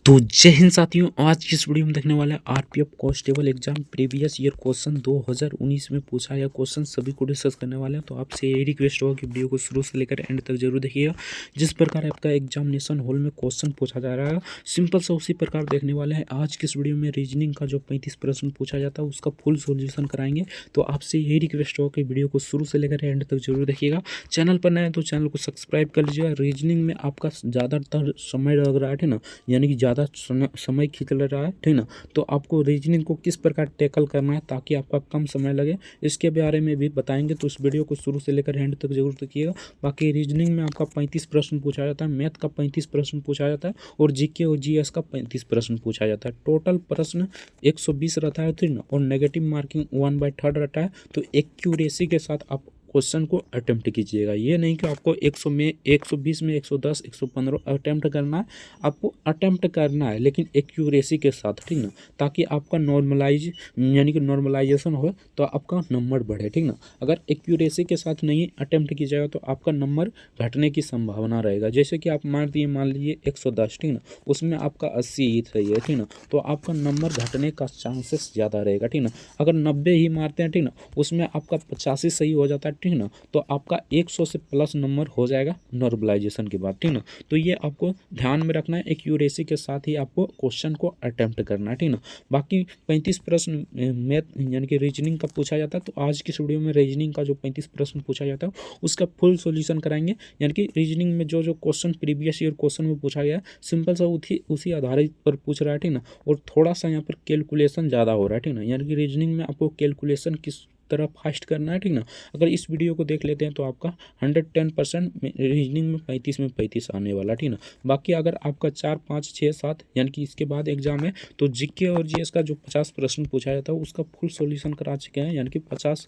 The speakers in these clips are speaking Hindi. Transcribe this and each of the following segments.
तो जय हिंद साथियों, आज की इस वीडियो में देखने वाले हैं RPF constable exam previous year question 2019 में पूछा गया क्वेश्चन सभी को डिस्कस करने वाले हैं। तो आपसे यही रिक्वेस्ट होगा कि वीडियो को शुरू से लेकर एंड तक जरूर देखिएगा। जिस प्रकार आपका एग्जामिनेशन हॉल में क्वेश्चन पूछा जा रहा है सिंपल सा उसी प्रकार देखने वाले हैं। आज की इस वीडियो में रीजनिंग का जो 35 प्रश्न पूछा जाता है उसका फुल सोल्यूशन कराएंगे। तो आपसे यही रिक्वेस्ट होगा कि वीडियो को शुरू से लेकर एंड तक जरूर देखिएगा। चैनल पर नए हैं तो चैनल को सब्सक्राइब कर लीजिएगा। रीजनिंग में आपका ज़्यादातर समय लग रहा है ना, यानी कि ज़्यादा समय खींच ले रहा है, ठीक ना। तो आपको रीजनिंग को किस प्रकार टैकल करना है ताकि आपका कम समय लगे, इसके बारे में भी बताएंगे। तो इस वीडियो को शुरू से लेकर एंड तक जरूर देखिएगा। बाकी रीजनिंग में आपका 35 प्रश्न पूछा जाता है, मैथ का 35 प्रश्न पूछा जाता है और जीके और जीएस का 35 प्रश्न पूछा जाता है। टोटल प्रश्न 120 रहता है, ठीक ना, और नेगेटिव मार्किंग 1/3 रहता है। तो एक्यूरेसी के साथ आप क्वेश्चन को अटेम्प्ट कीजिएगा। ये नहीं कि आपको 100 में 120 में 110 115 अटेम्प्ट करना है, आपको अटेम्प्ट करना है लेकिन एक्यूरेसी के साथ, ठीक ना, ताकि आपका नॉर्मलाइज यानी कि नॉर्मलाइजेशन हो तो आपका नंबर बढ़े, ठीक ना। अगर एक्यूरेसी के साथ नहीं अटेम्प्ट कीजिएगा तो आपका नंबर घटने की संभावना रहेगा। जैसे कि आप मान लीजिए 110, ठीक ना, उसमें आपका 80 ही सही है, ठीक ना, तो आपका नंबर घटने का चांसेस ज़्यादा रहेगा, ठीक ना। अगर 90 ही मारते हैं, ठीक ना, उसमें आपका 85 सही हो जाता है, ठीक ना, तो आपका 100 से प्लस नंबर हो जाएगा नॉर्मलाइजेशन के बाद, ठीक ना। तो ये आपको ध्यान में रखना है, एक्यूरेसी के साथ ही आपको क्वेश्चन को अटेम्प्ट करना है, ठीक ना। बाकी 35 प्रश्न मैथ यानी कि रीजनिंग का पूछा जाता है। तो आज की वीडियो में रीजनिंग का जो 35 प्रश्न पूछा जाता है उसका फुल सॉल्यूशन कराएंगे। यानी कि रीजनिंग में जो जो क्वेश्चन प्रीवियस ईयर क्वेश्चन में पूछा गया है सिंपल सा उसी आधारित पर पूछ रहा है, ठीक ना, और थोड़ा सा यहाँ पर कैलकुलेशन ज़्यादा हो रहा है, ठीक ना। यानी कि रीजनिंग में आपको कैलकुलेशन किस तरह फास्ट करना है, ठीक ना। अगर इस वीडियो को देख लेते हैं तो आपका 110% रीजनिंग में 35 में 35 आने वाला, ठीक ना। बाकी अगर आपका 4 5 6 7 यानी कि इसके बाद एग्जाम है तो जीके और जीएस का जो 50 प्रश्न पूछा जाता है उसका फुल सॉल्यूशन करा चुके हैं। यानी कि 41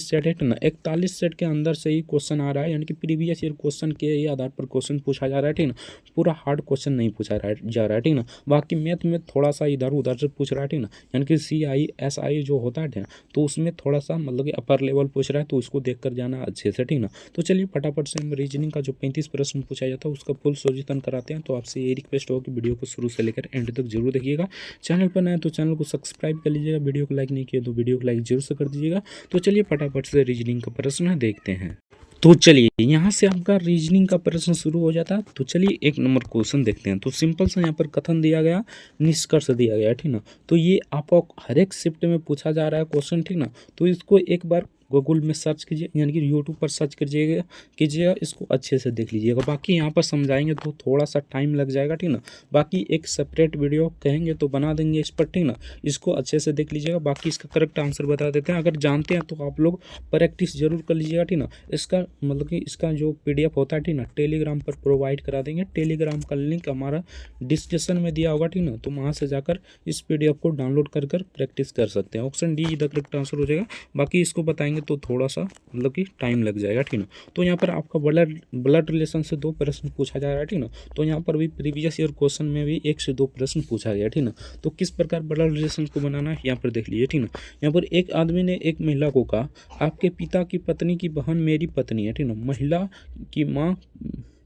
सेट है, ठीक ना। 41 सेट के अंदर से ही क्वेश्चन आ रहा है, यानी कि प्रीवियस ईयर क्वेश्चन के ही आधार पर क्वेश्चन पूछा जा रहा है, ठीक ना। पूरा हार्ड क्वेश्चन नहीं पूछा जा रहा है, ठीक ना। बाकी मैथ में थोड़ा सा इधर उधर से पूछ रहा है, ठीक ना, यानी कि CI SI जो होता है, ठीक ना, तो उसमें थोड़ा सा मतलब कि अपर लेवल पूछ रहा है तो उसको देख कर जाना अच्छे से, ठीक ना। तो चलिए फटाफट से हम रीजनिंग का जो 35 प्रश्न पूछा जाता है उसका फुल सॉल्यूशन कराते हैं। तो आपसे ये रिक्वेस्ट हो कि वीडियो को शुरू से लेकर एंड तक जरूर देखिएगा। चैनल पर नए तो चैनल को सब्सक्राइब कर लीजिएगा। वीडियो को लाइक नहीं किया तो वीडियो को लाइक जरूर से कर दीजिएगा। तो चलिए फटाफट से रीजनिंग का प्रश्न देखते हैं। तो चलिए यहाँ से आपका रीजनिंग का प्रश्न शुरू हो जाता है। तो चलिए 1 नंबर क्वेश्चन देखते हैं। तो सिंपल सा यहाँ पर कथन दिया गया, निष्कर्ष दिया गया, ठीक ना। तो ये आपको हर एक शिफ्ट में पूछा जा रहा है क्वेश्चन, ठीक ना। तो इसको एक बार गूगल में सर्च कीजिए, यानी कि यूट्यूब पर सर्च कीजिएगा, इसको अच्छे से देख लीजिएगा। बाकी यहाँ पर समझाएंगे तो थोड़ा सा टाइम लग जाएगा, ठीक ना। बाकी एक सेपरेट वीडियो कहेंगे तो बना देंगे इस पर, ठीक ना। इसको अच्छे से देख लीजिएगा। बाकी इसका करेक्ट आंसर बता देते हैं। अगर जानते हैं तो आप लोग प्रैक्टिस जरूर कर लीजिएगा, ठीक ना। इसका मतलब कि इसका जो PDF होता है, ठीक ना, टेलीग्राम पर प्रोवाइड करा देंगे। टेलीग्राम का लिंक हमारा डिस्क्रिप्शन में दिया होगा, ठीक ना। तो वहाँ से जाकर इस PDF को डाउनलोड कर प्रैक्टिस कर सकते हैं। Option D the correct answer हो जाएगा। बाकी इसको बताएंगे तो थोड़ा सा मतलब कि टाइम लग जाएगा, ठीक ना। तो यहाँ पर आपका ब्लड रिलेशन से 2 प्रश्न पूछा जा रहा है, ठीक ना। तो यहाँ पर भी प्रीवियस ईयर क्वेश्चन में भी 1 से 2 प्रश्न पूछा गया, ठीक ना। तो किस प्रकार ब्लड रिलेशन को बनाना है यहाँ पर देख लीजिए, ठीक ना। यहाँ पर एक आदमी ने एक महिला को कहा, आपके पिता की पत्नी की बहन मेरी पत्नी है, ठीक ना। महिला की माँ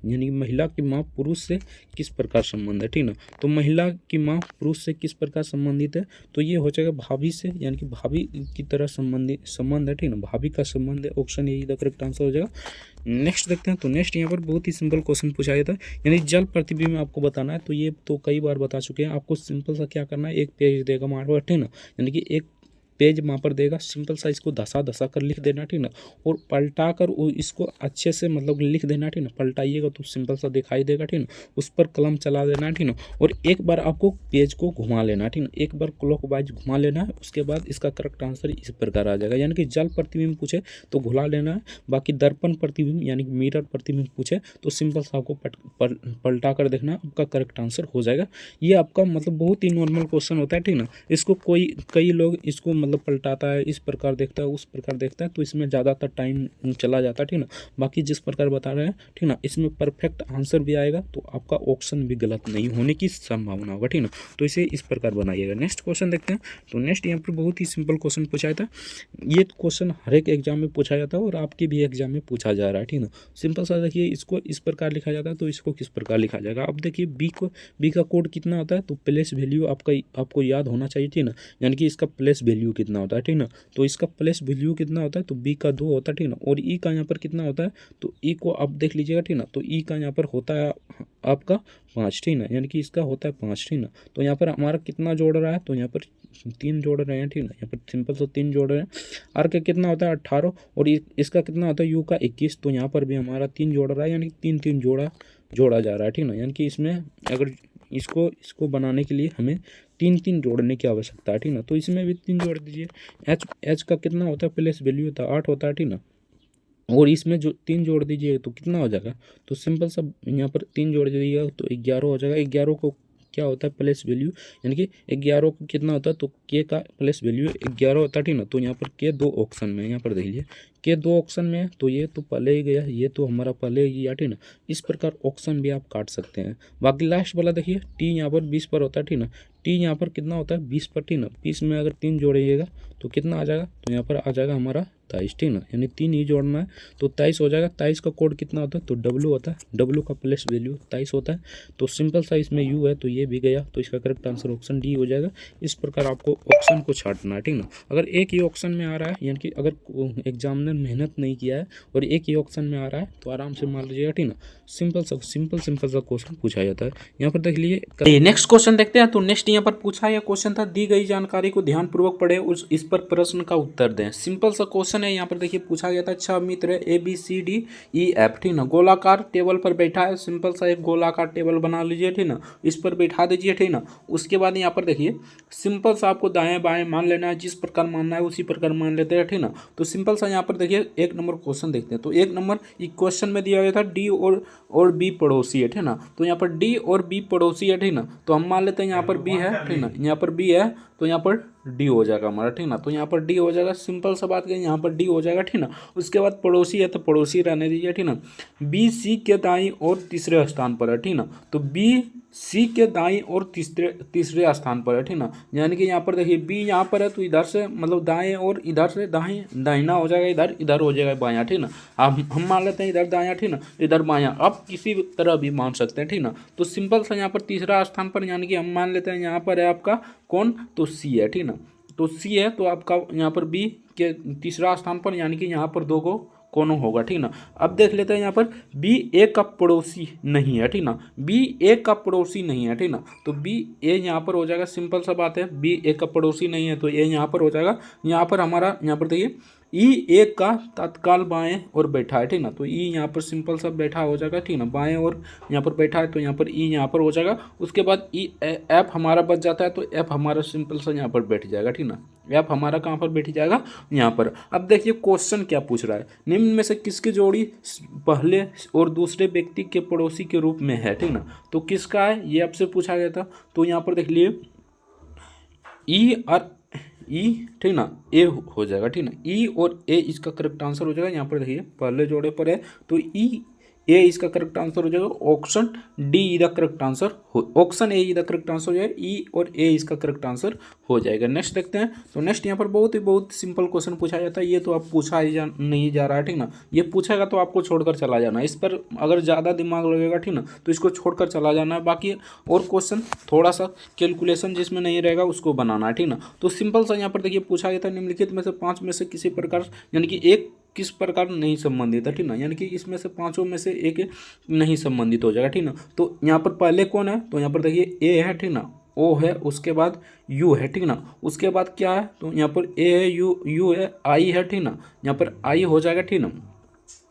यानी कि महिला की माँ पुरुष से किस प्रकार संबंध है, ठीक ना। तो महिला की माँ पुरुष से किस प्रकार संबंधित है, तो ये हो जाएगा भाभी से, यानी कि भाभी की तरह संबंध है, ठीक ना। भाभी का संबंध है, ऑप्शन यही द करेक्ट आंसर हो जाएगा। नेक्स्ट देखते हैं। तो नेक्स्ट यहाँ पर बहुत ही सिंपल क्वेश्चन पूछा गया था, यानी जल प्रतिबिंब में आपको बताना है। तो ये तो कई बार बता चुके हैं। आपको सिंपल सा क्या करना है, एक पेज देगा हमारे पास, ठीक ना, यानी कि एक पेज वहाँ पर देगा, सिंपल सा इसको धसा कर लिख देना, ठीक ना, और पलटा कर इसको अच्छे से मतलब लिख देना, ठीक ना। पलटाइएगा तो सिंपल सा दिखाई देगा, ठीक ना। उस पर कलम चला देना, ठीक ना, और एक बार आपको पेज को घुमा लेना, ठीक ना, एक बार क्लॉकवाइज घुमा लेना है। उसके बाद इसका करेक्ट आंसर इस प्रकार आ जाएगा। यानी कि जल प्रतिबिंब पूछे तो घुला लेना है। बाकी दर्पण प्रतिबिंब यानी कि मिरर प्रतिबिंब पूछे तो सिंपल सा आपको पलटा कर देखना, आपका करेक्ट आंसर हो जाएगा। ये आपका मतलब बहुत ही नॉर्मल क्वेश्चन होता है, ठीक ना। इसको कई लोग इसको मतलब पलटाता है, इस प्रकार देखता है, उस प्रकार देखता है, तो इसमें ज़्यादातर टाइम चला जाता है, ठीक ना। बाकी जिस प्रकार बता रहे हैं, ठीक ना, इसमें परफेक्ट आंसर भी आएगा, तो आपका ऑप्शन भी गलत नहीं होने की संभावना होगा, ठीक ना। तो इसे इस प्रकार बनाइएगा। नेक्स्ट क्वेश्चन देखते हैं। तो नेक्स्ट यहाँ पर बहुत ही सिंपल क्वेश्चन पूछा था। ये क्वेश्चन हर एक एग्जाम में पूछा जाता है और आपके भी एग्जाम में पूछा जा रहा है, ठीक ना। सिंपल सा देखिए, इसको इस प्रकार लिखा जाता है, तो इसको किस प्रकार लिखा जाएगा। अब देखिए बी का कोड कितना होता है, तो प्लेस वैल्यू आपको याद होना चाहिए, ठीक ना। यानी कि इसका प्लेस वैल्यू कितना होता है, ठीक ना। तो इसका प्लेस वैल्यू कितना होता है, तो बी का 2 होता है, ठीक ना। और ई का यहाँ पर कितना होता है, तो ई को आप देख लीजिएगा, ठीक ना। तो ई का यहाँ पर होता है आपका 5, ठीक ना। यानी कि इसका होता है 5, ठीक ना। तो यहाँ पर हमारा कितना जोड़ रहा है, तो यहाँ पर 3 जोड़ रहे हैं, ठीक ना। यहाँ पर सिंपल से 3 जोड़ रहे हैं। आर का कितना होता है 18 और इसका कितना होता है यू का 21। तो यहाँ पर भी हमारा 3 जोड़ रहा है, यानी कि 3 जोड़ा जा रहा है, ठीक ना। यानी कि इसमें अगर इसको बनाने के लिए हमें 3 जोड़ने की आवश्यकता है, ठीक ना। तो इसमें भी 3 जोड़ दीजिए। एच का कितना होता है, प्लेस वैल्यू होता है 8 होता है, ठीक ना। और इसमें जो 3 जोड़ दीजिए तो कितना हो जाएगा, तो सिंपल सा यहाँ पर 3 जोड़ दीजिएगा तो 11 हो जाएगा। 11 को क्या होता है प्लेस वैल्यू, यानी कि 11 को कितना होता है, तो के का प्लेस वैल्यू 11 होता है, ठीक ना। तो यहाँ पर के 2 ऑप्शन में, यहाँ पर देख लीजिए के 2 ऑप्शन में है, तो ये तो पहले ही गया, ये तो हमारा पहले ही गया, ठीक ना। इस प्रकार ऑप्शन भी आप काट सकते हैं। बाकी लास्ट वाला देखिए, टी यहाँ पर 20 पर होता है, ठीक ना। टी यहाँ पर कितना होता है 20 पर, ठीक ना। 20 में अगर 3 जोड़िएगा तो कितना आ जाएगा, तो यहाँ पर आ जाएगा हमारा 23, ठीक ना। यानी 3 ही जोड़ना है तो 23 हो जाएगा। 23 का कोड कितना होता है, तो डब्लू होता है। डब्लू का प्लेस वैल्यू 23 होता है। तो सिंपल सा इसमें यू है, तो ये भी गया, तो इसका करेक्ट आंसर ऑप्शन डी हो जाएगा। इस प्रकार आपको ऑप्शन को छांटना है, ठीक ना। अगर एक ही ऑप्शन में आ रहा है, यानी कि अगर एग्जामिनर मेहनत नहीं किया है और एक ही ऑप्शन में आ रहा है, तो आराम से मान लीजिएगा, ठीक ना। सिंपल सा क्वेश्चन पूछा जाता है। यहाँ पर देख लीजिए, नेक्स्ट क्वेश्चन देखते हैं। तो नेक्स्ट यहाँ पर पूछा यह क्वेश्चन था, दी गई जानकारी को ध्यानपूर्वक पढ़े, इस पर प्रश्न का उत्तर दें। सिंपल सा क्वेश्चन है। यहाँ पर देखिए पूछा गया था 6 मित्र ABCDEF, ठीक ना, गोलाकार टेबल पर बैठा है। सिंपल सा एक गोलाकार टेबल बना लीजिए, ठीक ना, इस पर बैठा दीजिए, ठीक ना। उसके बाद यहाँ पर देखिए सिंपल सा आपको दाएं बाएं मान लेना है, जिस प्रकार मानना है उसी प्रकार मान लेते हैं, ठीक ना। तो सिंपल सा यहाँ पर देखिए 1 नंबर क्वेश्चन देखते हैं। तो 1 नंबर क्वेश्चन में दिया गया था डी और बी पड़ोसी है, ठीक ना। तो यहाँ पर डी और बी पड़ोसी है, ठीक ना। तो हम मान लेते हैं यहाँ पर बी है, ठीक ना, यहाँ पर बी है, तो यहाँ पर डी हो जाएगा हमारा, ठीक ना। तो यहाँ पर डी हो जाएगा, सिंपल सा बात करें, यहाँ पर डी हो जाएगा, ठीक ना। उसके बाद पड़ोसी है तो पड़ोसी रहने दीजिए, ठीक ना। बी सी के दाईं और तीसरे स्थान पर है, ठीक ना। तो बी सी के दाईं और तीसरे स्थान पर है, ठीक ना। यानी कि यहाँ पर देखिए बी यहाँ पर है, तो इधर से मतलब दाएं और इधर से दाहिना हो जाएगा, इधर हो जाएगा बायां, ठीक ना। अब हम मान लेते हैं इधर दायां, ठीक ना, इधर बायां, अब किसी तरह भी मान सकते हैं, ठीक ना। तो सिंपल सा यहाँ पर तीसरा स्थान पर, यानी कि हम मान लेते हैं यहाँ पर है आपका कौन, तो सी है, ठीक ना। तो सी है, तो आपका यहाँ पर बी के तीसरा स्थान पर, यानी कि यहाँ पर 2 को कोनों होगा, ठीक ना। अब देख लेते हैं यहाँ पर बी ए का पड़ोसी नहीं है, ठीक ना। बी ए का पड़ोसी नहीं है, ठीक ना। तो बी ए यहाँ पर हो जाएगा, सिंपल सा बात है, बी ए का पड़ोसी नहीं है तो ए यहाँ पर हो जाएगा। यहाँ पर हमारा यहाँ पर देखिए ई एक का तत्काल बाएं और बैठा है, ठीक ना। तो ई यहाँ पर सिंपल सा बैठा हो जाएगा, ठीक ना, बाएं और यहाँ पर बैठा है, तो यहाँ पर ई यहाँ पर हो जाएगा। उसके बाद ई एफ हमारा बच जाता है, तो एफ हमारा सिंपल सा यहाँ पर बैठ जाएगा, ठीक ना। एफ हमारा कहाँ पर बैठ जाएगा, यहाँ पर। अब देखिए क्वेश्चन क्या पूछ रहा है, निम्न में से किसकी जोड़ी पहले और दूसरे व्यक्ति के पड़ोसी के रूप में है, ठीक ना। तो किसका है ये आपसे पूछा गया था। तो यहाँ पर देख लिए ई और ई, ठीक ना, ए हो जाएगा, ठीक ना। ई और ए इसका करेक्ट आंसर हो जाएगा। यहाँ पर देखिए पहले जोड़े पर है, तो ई ए इसका करेक्ट आंसर हो जाएगा। ऑप्शन डी इधर करेक्ट आंसर हो, ऑप्शन ए इधर करेक्ट आंसर हो जाएगा। ई और ए इसका करेक्ट आंसर हो जाएगा। नेक्स्ट देखते हैं। तो नेक्स्ट यहाँ पर बहुत सिंपल क्वेश्चन पूछा जाता है। ये तो आप पूछा ही नहीं जा रहा है, ठीक ना। ये पूछेगा तो आपको छोड़कर चला जाना है। इस पर अगर ज़्यादा दिमाग लगेगा, ठीक ना, तो इसको छोड़कर चला जाना है। बाकी और क्वेश्चन थोड़ा सा कैलकुलेशन जिसमें नहीं रहेगा उसको बनाना है, ठीक ना। तो सिंपल सा यहाँ पर देखिए पूछा गया था, निम्नलिखित में से 5 में से किसी प्रकार, यानी कि एक किस प्रकार नहीं संबंधित है, ठीक ना। यानी कि इसमें से 5 में से एक नहीं संबंधित हो जाएगा, ठीक ना। तो यहाँ पर पहले कौन है, तो यहाँ पर देखिए ए है, ठीक ना, ओ है, उसके बाद यू है, ठीक ना। उसके बाद क्या है, तो यहाँ पर ए है, यू है, आई है, ठीक ना। यहाँ पर आई हो जाएगा, ठीक ना।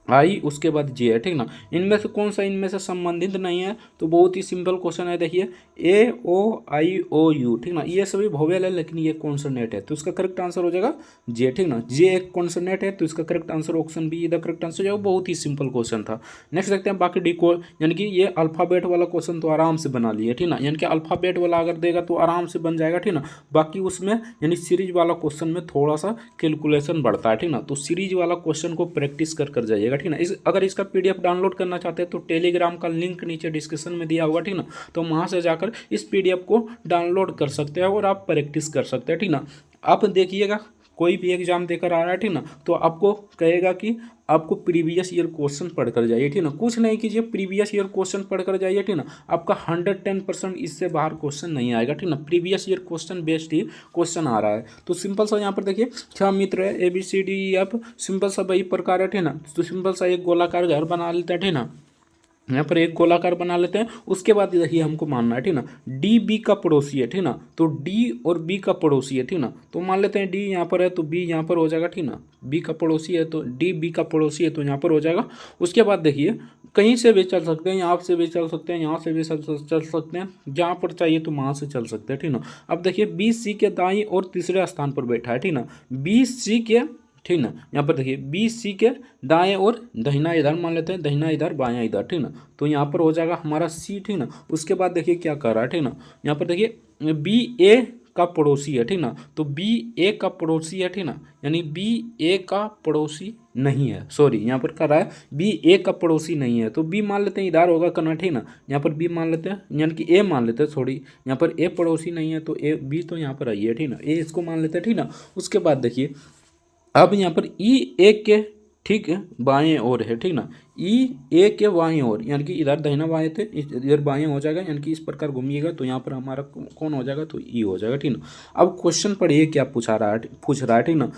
आई उसके बाद जे है, ठीक ना। इनमें से कौन सा इनमें से संबंधित नहीं है, तो बहुत ही सिंपल क्वेश्चन है। देखिए ए ओ आई ओ यू, ठीक ना, ये सभी वोवेल है लेकिन ये कॉन्सोनेंट है, तो इसका करेक्ट आंसर हो जाएगा जे, ठीक ना। जे एक कॉन्सोनेंट है तो इसका करेक्ट आंसर ऑप्शन बी इधर करेक्ट आंसर हो जाएगा। बहुत ही सिंपल क्वेश्चन था। नेक्स्ट देखते हैं बाकी डी को, यानी कि ये अल्फाबेट वाला क्वेश्चन तो आराम से बना लिए, ठीक ना, यानी कि अल्फाबेट वाला अगर देगा तो आराम से बन जाएगा, ठीक ना। बाकी उसमें यानी सीरीज वाला क्वेश्चन में थोड़ा सा कैलकुलेशन बढ़ता है, ठीक ना, तो सीरीज वाला क्वेश्चन को प्रैक्टिस कर जाइएगा, ठीक ना। अगर इसका पीडीएफ डाउनलोड करना चाहते हैं तो टेलीग्राम का लिंक नीचे डिस्क्रिप्शन में दिया होगा, ठीक ना, तो वहां से जाकर इस पीडीएफ को डाउनलोड कर सकते हैं और आप प्रैक्टिस कर सकते हैं, ठीक ना। आप देखिएगा कोई भी एग्जाम देकर आ रहा है, ठीक ना, तो आपको कहेगा कि आपको प्रीवियस ईयर क्वेश्चन पढ़कर जाइए, ठीक ना, कुछ नहीं कीजिए, प्रीवियस ईयर क्वेश्चन पढ़कर जाइए, ठीक ना। आपका 110% इससे बाहर क्वेश्चन नहीं आएगा, ठीक ना। प्रीवियस ईयर क्वेश्चन बेस्ड ही क्वेश्चन आ रहा है। तो सिंपल सा यहाँ पर देखिए 6 मित्र है, A B C D E F, simple सा वही प्रकार है, ठीक ना। तो सिंपल सा एक गोलाकार घर बना लेते हैं, ठीक ना, यहाँ पर एक गोलाकार बना लेते हैं। उसके बाद देखिए हमको मानना है, ठीक ना, डी बी का पड़ोसी है, ठीक ना, तो डी और बी का पड़ोसी है, ठीक ना, तो मान लेते हैं डी यहाँ पर है तो बी यहाँ पर हो जाएगा, ठीक ना, बी का पड़ोसी है तो डी बी का पड़ोसी है तो यहाँ पर हो जाएगा। उसके बाद देखिए कहीं से भी चल सकते हैं, यहाँ से भी चल सकते हैं, यहाँ से भी चल सकते हैं, जहाँ पर चाहिए तो वहाँ से चल सकते हैं, ठीक ना। अब देखिए बी सी के दाईं और तीसरे स्थान पर बैठा है, ठीक ना, बी सी के, ठीक ना, यहाँ पर देखिए बी सी के दाएं और दहिना इधर मान लेते हैं, दहिना इधर बायां इधर, ठीक ना, तो यहाँ पर हो जाएगा हमारा सी, ठीक ना। उसके बाद देखिए क्या कर रहा है, ठीक ना, यहाँ पर देखिए बी ए का पड़ोसी है, ठीक ना, तो बी ए का पड़ोसी है, ठीक ना, यानी बी ए का पड़ोसी नहीं है, सॉरी यहाँ पर कर रहा है बी ए का पड़ोसी नहीं है, तो बी मान लेते हैं इधर होगा करना, ठीक ना, यहाँ पर बी मान लेते हैं, यानी कि ए मान लेते हैं, सॉरी यहाँ पर ए पड़ोसी नहीं है तो ए बी तो यहाँ पर आई है, ठीक ना, ए इसको मान लेते हैं, ठीक ना। उसके बाद देखिए अब यहाँ पर ई ए के ठीक है बाएं ओर है, ठीक ना, ई ए के बाएं ओर, यानी कि इधर दाहिना बाएं थे, इधर बाएं हो जाएगा, यानी कि इस प्रकार घूमिएगा तो यहाँ पर हमारा कौन हो जाएगा, तो ई हो जाएगा, ठीक ना। अब क्वेश्चन पढ़िए क्या पूछ रहा है, ठीक ना।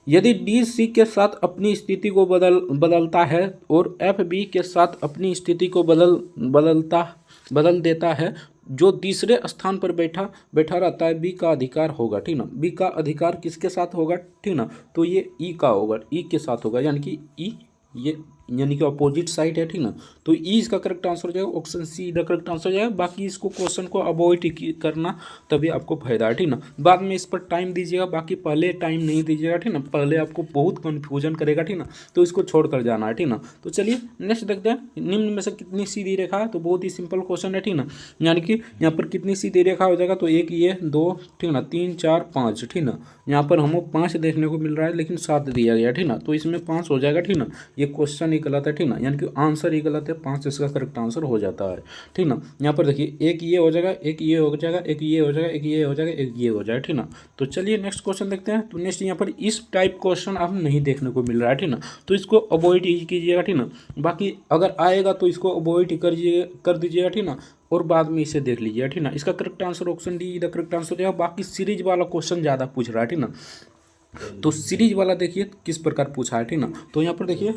यदि डी सी के साथ अपनी स्थिति को बदलता है और एफ बी के साथ अपनी स्थिति को बदल देता है, जो तीसरे स्थान पर बैठा रहता है बी का अधिकार होगा, ठीक ना। बी का अधिकार किसके साथ होगा, ठीक ना, तो ये ई का होगा, ई के साथ होगा, यानी कि ई ये यानी कि अपोजिट साइड है, ठीक ना, तो ई इसका करेक्ट आंसर हो जाएगा, ऑप्शन सी इधर करेक्ट आंसर हो जाएगा। बाकी इसको क्वेश्चन को अवॉइड करना तभी आपको फायदा है, ठीक ना। बाद में इस पर टाइम दीजिएगा, बाकी पहले टाइम नहीं दीजिएगा, ठीक ना, पहले आपको बहुत कन्फ्यूजन करेगा, ठीक ना, तो इसको छोड़ कर जाना है, ठीक ना। तो चलिए नेक्स्ट देखते हैं निम्न में से कितनी सीधी रेखा है, तो बहुत ही सिंपल क्वेश्चन है, ठीक ना, यानी कि यहाँ पर कितनी सीधी रेखा हो जाएगा, तो एक ये दो, ठीक ना, 3 4 5, ठीक ना, यहाँ पर हमको 5 देखने को मिल रहा है लेकिन 7 दिया गया, ठीक ना, तो इसमें 5 हो जाएगा, ठीक ना। ये क्वेश्चन ही गलत है, ठीक ना, यानी कि आंसर ही गलत है, 5 इसका करेक्ट आंसर हो जाता है, ठीक ना। यहाँ पर देखिए एक ये हो जाएगा, एक ये हो जाएगा, एक ये हो जाएगा, एक ये हो जाएगा, एक ये हो जाएगा, ठीक ना। तो चलिए नेक्स्ट क्वेश्चन देखते हैं। तो नेक्स्ट यहाँ पर इस टाइप क्वेश्चन आप नहीं देखने को मिल रहा है, ठीक ना, तो इसको अवॉइड कीजिएगा, ठीक ना। बाकी अगर आएगा तो इसको अवॉइड कर दीजिएगा, ठीक ना, और बाद में इसे देख लीजिएगा, ठीक ना। इसका correct answer option D the correct answer हो जाएगा। बाकी सीरीज वाला क्वेश्चन ज़्यादा पूछ रहा है, ठीक ना, तो सीरीज वाला देखिए किस प्रकार पूछा है, ठीक ना। तो यहाँ पर देखिए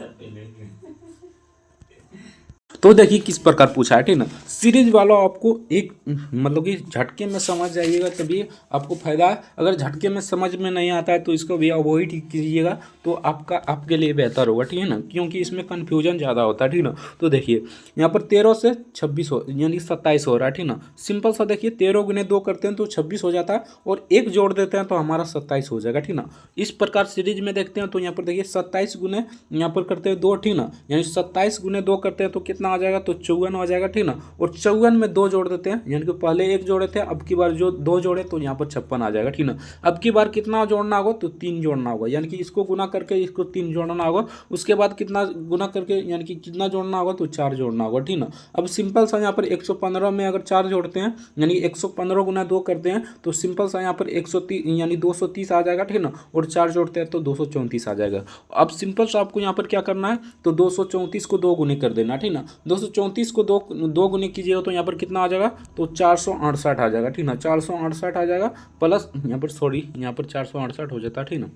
किस प्रकार पूछा है, ठीक ना। सीरीज वाला आपको एक मतलब कि झटके में समझ जाइएगा तभी आपको फायदा है। अगर झटके में समझ में नहीं आता है तो इसको भी अवॉइड कीजिएगा, तो आपके लिए बेहतर होगा, ठीक है ना, क्योंकि इसमें कन्फ्यूजन ज़्यादा होता है, ठीक ना। तो देखिए यहाँ पर 13 से 26 हो यानी 27 हो रहा है, ठीक ना। सिंपल सा देखिए 13 गुने 2 करते हैं तो 26 हो जाता है, और एक जोड़ देते हैं तो हमारा 27 हो जाएगा, ठीक ना। इस प्रकार सीरीज में देखते हैं तो यहाँ पर देखिए 27 गुने यहाँ पर करते हैं 2, ठीक ना, यानी 27 गुने 2 करते हैं तो कितना आ जाएगा, तो 54 आ जाएगा, ठीक ना। और 54 में 2 जोड़ देते हैं, यानी कि पहले 1 जोड़े थे, अब की बार जो 2 जोड़े तो यहाँ पर 56 आ जाएगा, ठीक ना। अब की बार कितना जोड़ना होगा, तो 3 जोड़ना होगा, यानी कि इसको गुना करके इसको 3 जोड़ना होगा। उसके बाद कितना गुना करके यानी कि कितना जोड़ना होगा, तो 4 जोड़ना होगा, ठीक ना। अब सिंपल सा यहाँ पर 115 में अगर 4 जोड़ते हैं यानी 115 गुना 2 करते हैं तो सिंपल सा यहाँ पर 130 यानी 230 आ जाएगा, ठीक ना, और 4 जोड़ते हैं तो 234 आ जाएगा। अब सिंपल सा आपको यहाँ पर क्या करना है, तो 234 को 2 गुने कर देना, ठीक ना। 234 को 2 गुने कीजिएगा तो यहाँ पर कितना आ जाएगा, तो 468 आ जाएगा, ठीक ना, 468 आ जाएगा, प्लस यहाँ पर सॉरी यहाँ पर 468 हो जाता है, ठीक ना,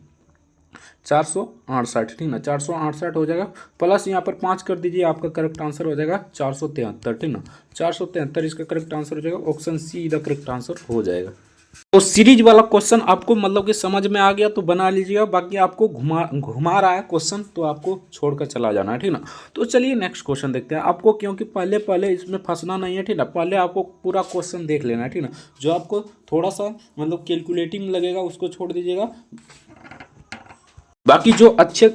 468, ठीक ना, 468 हो जाएगा, प्लस यहाँ पर 5 कर दीजिए, आपका करेक्ट आंसर हो जाएगा 473, ठीक ना, 473 इसका करेक्ट आंसर हो जाएगा, option see the correct answer हो जाएगा। तो सीरीज वाला क्वेश्चन आपको मतलब कि समझ में आ गया तो बना लीजिएगा, बाकी आपको घुमा घुमा रहा है क्वेश्चन तो आपको छोड़कर चला जाना है, ठीक ना। तो चलिए नेक्स्ट क्वेश्चन देखते हैं आपको, क्योंकि पहले पहले इसमें फंसना नहीं है, ठीक ना। पहले आपको पूरा क्वेश्चन देख लेना है, ठीक ना। जो आपको थोड़ा सा मतलब कैलकुलेटिंग लगेगा उसको छोड़ दीजिएगा, बाकी जो अच्छे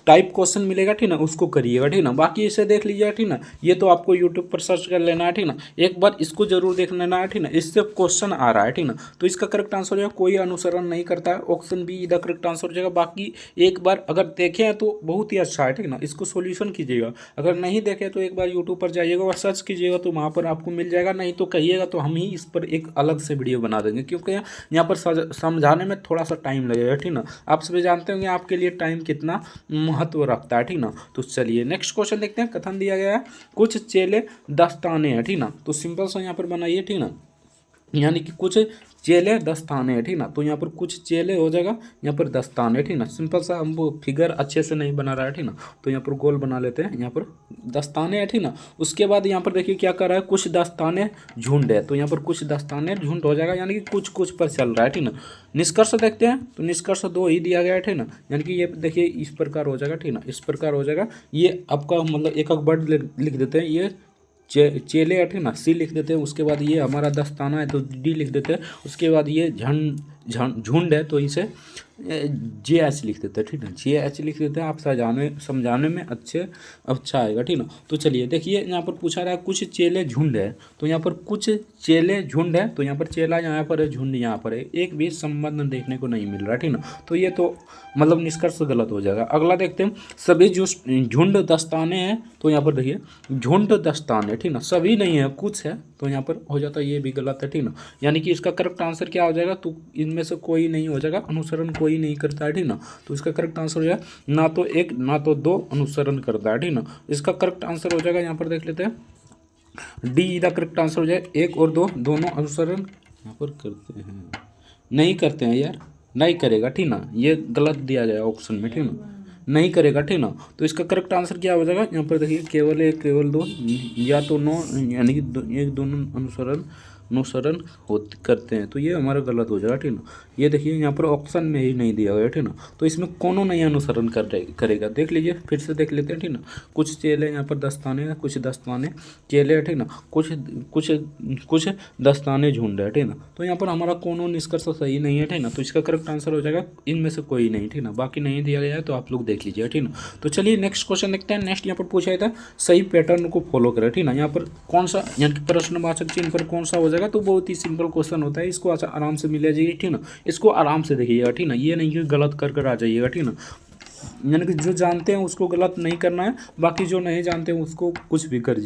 टाइप क्वेश्चन मिलेगा, ठीक ना, उसको करिएगा, ठीक ना। बाकी इसे देख लीजिएगा, ठीक ना। ये तो आपको यूट्यूब पर सर्च कर लेना है, ठीक ना। एक बार इसको जरूर देख लेना है, ठीक ना। इससे क्वेश्चन आ रहा है, ठीक ना। तो इसका करेक्ट आंसर जो है कोई अनुसरण नहीं करता है, ऑप्शन बी इधर करेक्ट आंसर हो जाएगा। बाकी एक बार अगर देखें तो बहुत ही अच्छा है, ठीक ना। इसको सोल्यूशन कीजिएगा, अगर नहीं देखें तो एक बार यूट्यूब पर जाइएगा और सर्च कीजिएगा तो वहाँ पर आपको मिल जाएगा, नहीं तो कहिएगा तो हम ही इस पर एक अलग से वीडियो बना देंगे, क्योंकि यहाँ पर समझाने में थोड़ा सा टाइम लगेगा, ठीक ना। आप सभी जानते होंगे आपके लिए टाइम कितना महत्व रखता है, ठीक ना। तो चलिए नेक्स्ट क्वेश्चन देखते हैं। कथन दिया गया है कुछ चेले दस्ताने हैं, ठीक ना। तो सिंपल सा यहाँ पर बनाइए, ठीक ना। यानी कि कुछ चेले दस्ताने हैं, ठीक ना। तो यहाँ पर कुछ चेले हो जाएगा, यहाँ पर दस्ताने, ठीक ना। सिंपल सा, हम वो फिगर अच्छे से नहीं बना रहा है, ठीक ना। तो यहाँ पर गोल बना लेते हैं, यहाँ पर दस्ताने है, ठीक ना। उसके बाद यहाँ पर देखिए क्या कर रहा है, कुछ दस्ताने झुंड है, तो यहाँ पर कुछ दस्ताने झुंड हो जाएगा, यानी कि कुछ कुछ पर चल रहा है, ठीक ना। निष्कर्ष देखते हैं, तो निष्कर्ष दो ही दिया गया है, ठीक ना। यानी कि ये देखिए इस प्रकार हो जाएगा, ठीक ना, इस प्रकार हो जाएगा। ये आपका मतलब एक एक वर्ड लिख देते हैं, ये चेले है, ठीक ना, सी लिख देते हैं। उसके बाद ये हमारा दस्ताना है तो डी लिख देते हैं। उसके बाद ये झुंड है तो इसे जे एच लिख देते हैं, ठीक ना, जे एच लिख देते हैं। आप समझाने में अच्छा आएगा, ठीक ना। तो चलिए देखिए यहाँ पर पूछा रहा है कुछ चेले झुंड है, तो यहाँ पर कुछ चेले झुंड है, तो यहाँ पर चेला यहाँ पर है, झुंड यहाँ पर है, एक भी संबंध देखने को नहीं मिल रहा, ठीक ना। तो ये तो मतलब निष्कर्ष गलत हो जाएगा। अगला देखते हैं, सभी जो झुंड दस्ताने हैं, तो यहाँ पर देखिए झुंड दस्ताने, ठीक ना, सभी नहीं है कुछ है, तो यहाँ पर हो जाता है ये भी गलत है, ठीक ना। यानी कि इसका करेक्ट आंसर क्या हो जाएगा, तो इनमें से कोई नहीं हो जाएगा, अनुसरण कोई नहीं करता है, ठीक ना। तो इसका करेक्ट आंसर हो जाएगा ना तो एक ना तो दो अनुसरण करता है, ठीक ना। इसका करेक्ट आंसर हो जाएगा, यहाँ पर देख लेते हैं डी द करेक्ट आंसर हो जाए, एक और दो दोनों अनुसरण यहाँ पर करते हैं, नहीं करते हैं यार, नहीं करेगा, ठीक ना। ये गलत दिया जाए ऑप्शन में, ठीक ना, नहीं करेगा, ठीक ना। तो इसका करेक्ट आंसर क्या हो जाएगा, यहाँ पर देखिए केवल एक केवल दो या तो नो, यानी कि एक दोनों अनुसरण करते हैं, तो ये हमारा गलत हो जाएगा, ठीक ना। ये देखिए यहाँ पर ऑप्शन में ही नहीं दिया गया, ठीक ना। तो इसमें कोनो नहीं अनुसरण करेगा, देख लीजिए फिर से देख लेते हैं, ठीक ना। कुछ चेले यहाँ पर दस्ताने हैं, कुछ दस्ताने चेले हैं, ठीक ना, कुछ कुछ कुछ दस्ताने झुंड है, ठीक ना। तो यहाँ पर हमारा कोनो निष्कर्ष सही नहीं है, ठीक ना। तो इसका करेक्ट आंसर हो जाएगा इनमें से कोई नहीं, ठीक ना। बाकी नहीं दिया गया है तो आप लोग देख लीजिए, ठीक ना। तो चलिए नेक्स्ट क्वेश्चन देखते हैं। नेक्स्ट यहाँ पर पूछा था सही पैटर्न को फॉलो करें, ठीक ना। यहाँ पर कौन सा यानी कि प्रश्नवाचक चिन्ह पर कौन सा हो जाएगा, तो बहुत ही सिंपल क्वेश्चन होता है, इसको अच्छा आराम से मिल जाएगी, ठीक ना। इसको आराम से देखिएगा, ठीक ना, ये नहीं कि गलत कर आ जाइएगा, ठीक ना। यानी कि जो जानते हैं उसको गलत नहीं करना है, बाकी जो नहीं जानते हैं उसको कुछ भी कर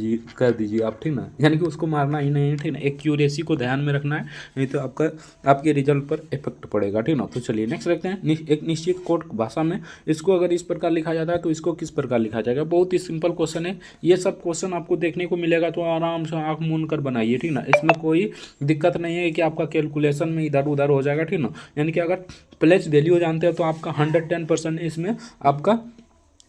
दीजिए आप, ठीक ना। यानी कि उसको मारना ही नहीं है, ठीक ना। एक्यूरेसी को ध्यान में रखना है, नहीं तो आपके रिजल्ट पर इफेक्ट पड़ेगा, ठीक ना। तो चलिए नेक्स्ट देखते हैं। एक निश्चित कोड भाषा में इसको अगर इस प्रकार लिखा जाता है तो इसको किस प्रकार लिखा जाएगा। बहुत ही सिंपल क्वेश्चन है, ये सब क्वेश्चन आपको देखने को मिलेगा तो आराम से आँख मूंद कर बनाइए, ठीक ना। इसमें कोई दिक्कत नहीं है कि आपका कैलकुलेशन में इधर उधर हो जाएगा, ठीक ना। यानी कि अगर प्लेस वैल्यू जानते हो तो आपका 110% इसमें आपका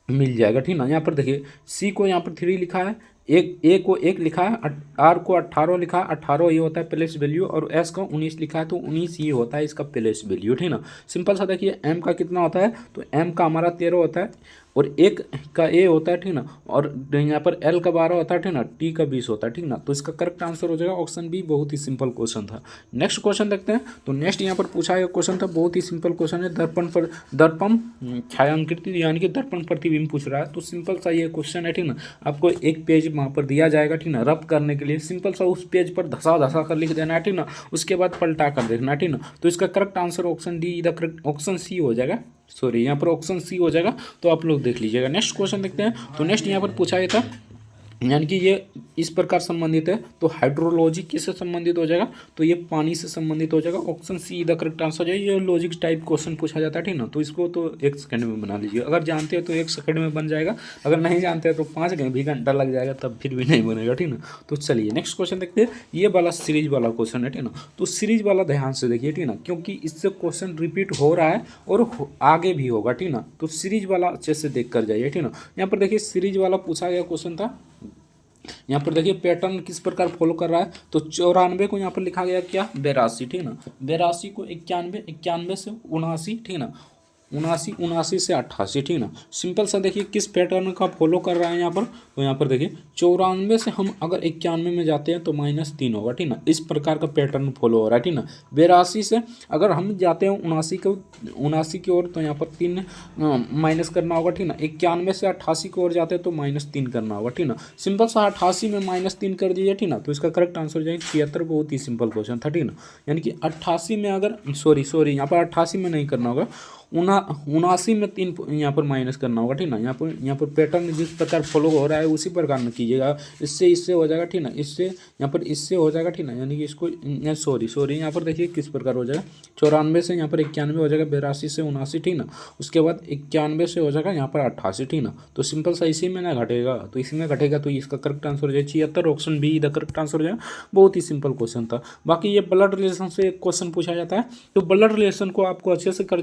मिल जाएगा, ठीक ना। यहाँ पर देखिए सी को यहाँ पर 3 लिखा है, एक ए को 1 लिखा है, आर को 18 लिखा है, 18 ये होता है प्लेस वैल्यू, और एस को 19 लिखा है तो 19 ये होता है इसका प्लेस वैल्यू, ठीक ना। सिंपल सा देखिए एम का कितना होता है, तो एम का हमारा 13 होता है, और एक का ए होता है, ठीक ना, और यहाँ पर एल का 12 होता है, ठीक ना, टी का 20 होता है, ठीक ना। तो इसका करेक्ट आंसर हो जाएगा ऑप्शन बी। बहुत ही सिंपल क्वेश्चन था। नेक्स्ट क्वेश्चन देखते हैं। तो नेक्स्ट यहाँ पर पूछा गया क्वेश्चन था, बहुत ही सिंपल क्वेश्चन है, दर्पण छायांकित यानी कि दर्पण प्रतिबिंब पूछ रहा है। तो सिंपल सा ये क्वेश्चन है, ठीक ना। आपको एक पेज वहाँ पर दिया जाएगा, ठीक ना, रब करने के लिए सिंपल सा उस पेज पर धसा धसा कर लिख देना है, ठीक ना। उसके बाद पलटा कर देखना है, ठीक ना। तो इसका correct answer option D the correct option C हो जाएगा, सॉरी यहाँ पर ऑप्शन सी हो जाएगा। तो आप लोग देख लीजिएगा। नेक्स्ट क्वेश्चन देखते हैं। तो नेक्स्ट यहाँ पर पूछा गया था, यानी कि ये इस प्रकार संबंधित है, तो हाइड्रोलॉजी किससे संबंधित हो जाएगा, तो ये पानी से संबंधित हो जाएगा। Option see the correct answer हो जाएगा। ये लॉजिक टाइप क्वेश्चन पूछा जाता है, ठीक ना। तो इसको तो 1 सेकंड में बना लीजिए, अगर जानते हो तो 1 सेकंड में बन जाएगा, अगर नहीं जानते हैं तो 5 भी घंटा लग जाएगा, तब फिर भी नहीं बनेगा, ठीक ना। तो चलिए नेक्स्ट क्वेश्चन देखते हैं। ये वाला सीरीज वाला क्वेश्चन है, ठीक ना। तो सीरीज वाला ध्यान से देखिए, ठीक ना, क्योंकि इससे क्वेश्चन रिपीट हो रहा है और आगे भी होगा, ठीक ना। तो सीरीज वाला अच्छे से देख कर जाइए, ठीक ना। यहाँ पर देखिए सीरीज वाला पूछा गया क्वेश्चन था, यहाँ पर देखिए पैटर्न किस प्रकार फॉलो कर रहा है। तो 94 को यहाँ पर लिखा गया क्या 82, ठीक ना। 82 को 91, 91 से 79, ठीक ना। 79, 79 से 88, ठीक ना। सिंपल सा देखिए किस पैटर्न का फॉलो कर रहा है यहाँ पर। तो यहाँ पर देखिए 94 से हम अगर 91 में जाते हैं तो -3 होगा, ठीक ना। इस प्रकार का पैटर्न फॉलो हो रहा है, ठीक ना। 82 से अगर हम जाते हैं 79 की ओर तो यहाँ पर 3 माइनस करना होगा, ठीक ना। 91 से 88 की ओर जाते हैं तो -3 करना होगा, ठीक ना। सिंपल सा 88 में -3 कर दीजिए, ठीक ना। तो इसका करेक्ट आंसर हो जाएगा 76। बहुत ही सिंपल क्वेश्चन था, ठीक ना। यानी कि 88 में अगर सॉरी यहाँ पर 88 में नहीं करना होगा, 79 में 3 यहाँ पर माइनस करना होगा, ठीक ना। यहाँ पर पैटर्न जिस प्रकार फॉलो हो रहा है उसी प्रकार में कीजिएगा। इससे हो जाएगा, ठीक ना। इससे यहाँ पर इससे हो जाएगा, ठीक ना। यानी कि इसको सॉरी यहाँ पर देखिए किस प्रकार हो जाएगा। 94 से यहाँ पर 91 हो जाएगा, 82 से 79, ठीक ना। उसके बाद 91 से हो जाएगा यहाँ पर 88, ठीक ना। तो सिंपल सा इसी में ना घटेगा, तो इसी में घटेगा तो इसका करेक्ट आंसर हो जाएगा 76। Option be the correct answer हो जाएगा। बहुत ही सिंपल क्वेश्चन था। बाकी ये ब्लड रिलेशन से एक क्वेश्चन पूछा जाता है, तो ब्लड रिलेशन को आपको अच्छे से कर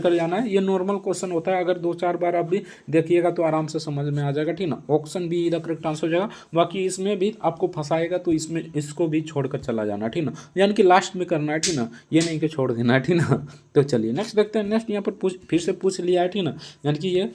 जाना है। ये नॉर्मल क्वेश्चन होता है, अगर 2-4 बार आप भी देखिएगा तो आराम से समझ में आ जाएगा, ठीक ना। ऑप्शन बी इधर करेक्ट आंसर हो जाएगा। बाकी इसमें भी आपको फंसाएगा तो इसमें इसको भी छोड़कर चला जाना, ठीक ना। यानी कि लास्ट में करना है, ठीक ना। ये नहीं कि छोड़ देना है, ठीक ना। तो चलिए नेक्स्ट देखते हैं। नेक्स्ट यहाँ पर फिर से पूछ लिया है, ठीक ना। यानी कि ये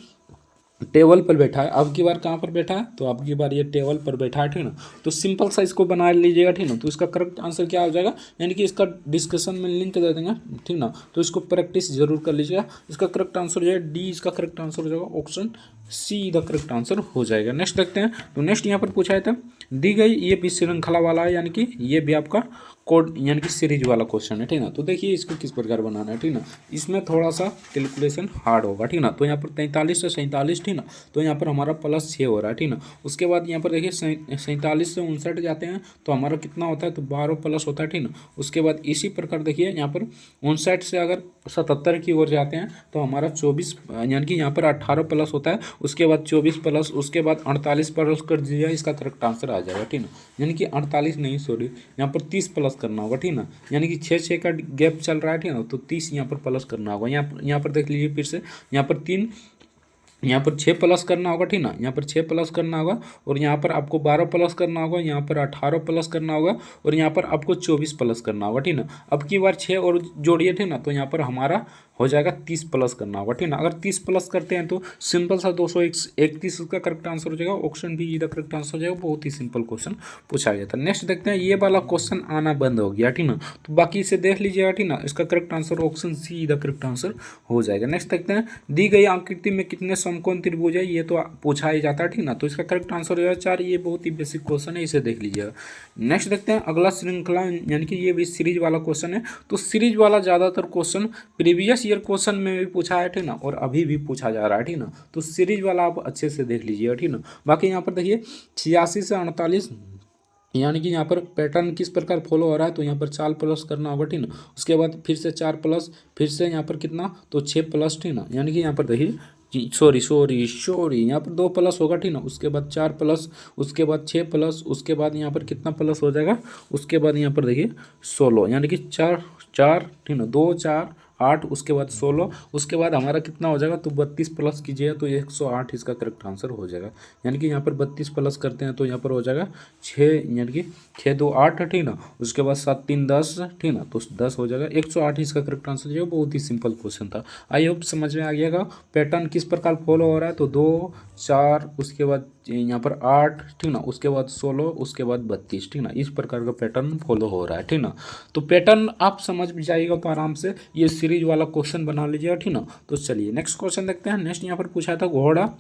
टेबल पर बैठा है, अब की बार कहाँ पर बैठा है, तो अब की बार ये टेबल पर बैठा है, ठीक ना। तो सिंपल सा इसको बना लीजिएगा, ठीक ना। तो इसका करेक्ट आंसर क्या हो जाएगा, यानी कि इसका डिस्कशन में लिंक दे देंगे, ठीक ना। तो इसको प्रैक्टिस जरूर कर लीजिएगा। इसका करेक्ट आंसर हो जाएगा डी, इसका करेक्ट आंसर हो जाएगा option see the correct answer हो जाएगा। नेक्स्ट देखते हैं। तो नेक्स्ट यहाँ पर पूछा है था, दी गई ये भी श्रृंखला वाला है, यानी कि ये भी आपका कोड यानी कि सीरीज वाला क्वेश्चन है, ठीक ना। तो देखिए इसको किस प्रकार बनाना है, ठीक ना। इसमें थोड़ा सा कैलकुलेशन हार्ड होगा, ठीक ना। तो यहाँ पर 43 से 47, ठीक ना। तो यहाँ पर हमारा +6 हो रहा है, ठीक ना। उसके बाद यहाँ पर देखिए 47 से 59 जाते हैं तो हमारा कितना होता है, तो 12 प्लस होता है, ठीक ना। उसके बाद इसी प्रकार देखिए यहाँ पर 59 से अगर 77 की ओर जाते हैं तो हमारा 24 यानी कि यहाँ पर 18 प्लस होता है। उसके बाद 24 प्लस, उसके बाद 48 प्लस कर दीजिए, इसका करेक्ट आंसर आ जाएगा, ठीक ना। यानी कि 48 नहीं सॉरी यहाँ पर 30 प्लस करना होगा, ठीक ना। यानी कि 6 का गैप चल रहा है, ठीक ना। तो 30 यहाँ पर प्लस करना होगा। यहाँ पर देख लीजिए फिर से, यहाँ पर 3, यहाँ पर 6 प्लस करना होगा, ठीक ना। यहाँ पर 6 प्लस करना होगा और यहाँ पर आपको 12 प्लस करना होगा, यहाँ पर 18 प्लस करना होगा और यहाँ पर आपको 24 प्लस करना होगा, ठीक ना। अब की बार 6 और जोड़िए, ठीक ना। तो यहाँ पर हमारा हो जाएगा 30 प्लस करना होगा, ठीक ना। अगर 30 प्लस करते हैं तो सिंपल सा 231 का करेक्ट आंसर हो जाएगा। ऑप्शन बी इधर करेक्ट आंसर हो जाएगा। बहुत ही सिंपल क्वेश्चन पूछा गया था। नेक्स्ट देखते हैं। ये वाला क्वेश्चन आना बंद हो गया, ठीक ना। तो बाकी इसे देख लीजिएगा, ठीक ना। इसका करेक्ट आंसर ऑप्शन सी इधर करेक्ट आंसर हो जाएगा। नेक्स्ट देखते हैं। दी गई आकृति में कितने समकोण त्रिभुज है, ये तो पूछा ही जाता है, ठीक ना। तो इसका करेक्ट आंसर हो जाएगा 4। ये बहुत ही बेसिक क्वेश्चन है, इसे देख लीजिएगा। नेक्स्ट देखते हैं। अगला श्रृंखला यानी कि ये भी सीरीज वाला क्वेश्चन है। तो सीरीज वाला ज़्यादातर क्वेश्चन प्रीवियस ईयर क्वेश्चन में भी पूछा है, ठीक ना। और अभी भी पूछा जा रहा है, ठीक ना। तो सीरीज वाला आप अच्छे से देख लीजिएगा, ठीक ना। बाकी यहाँ पर देखिए 86 से 48 यानी कि यहाँ पर पैटर्न किस प्रकार फॉलो हो रहा है। तो यहाँ पर 4 प्लस करना होगा, ठीक ना। उसके बाद फिर से 4 प्लस, फिर से यहाँ पर कितना, तो 6 प्लस, ठीक ना। यानी कि यहाँ पर देखिए सॉरी यहाँ पर 2 प्लस होगा, ठीक ना। उसके बाद 4 प्लस, उसके बाद 6 प्लस, उसके बाद यहाँ पर कितना प्लस हो जाएगा, उसके बाद यहाँ पर देखिए 16 यानी कि 4 4, ठीक ना। 2 4 8, उसके बाद 16, उसके बाद हमारा कितना हो जाएगा, तो 32 प्लस कीजिएगा तो 108 इसका करेक्ट आंसर हो जाएगा। यानी कि यहाँ पर 32 प्लस करते हैं तो यहाँ पर हो जाएगा 6, यानी कि 6 2 8, ठीक ना। उसके बाद 7 3 10, ठीक ना। तो 10 हो जाएगा, 108 इसका करेक्ट आंसर हो जाएगा। बहुत ही सिंपल क्वेश्चन था। आई होप समझ में आ गया। पैटर्न किस प्रकार फॉलो हो रहा है, तो 2 4, उसके बाद यहाँ पर 8, ठीक ना। उसके बाद 16, उसके बाद 32, ठीक ना। इस प्रकार का पैटर्न फॉलो हो रहा है, ठीक ना। तो पैटर्न आप समझ जाइएगा तो आराम से ये सीरीज वाला क्वेश्चन बना लीजिएगा, ठीक ना। तो चलिए नेक्स्ट क्वेश्चन देखते हैं। नेक्स्ट यहाँ पर पूछा था घोड़ा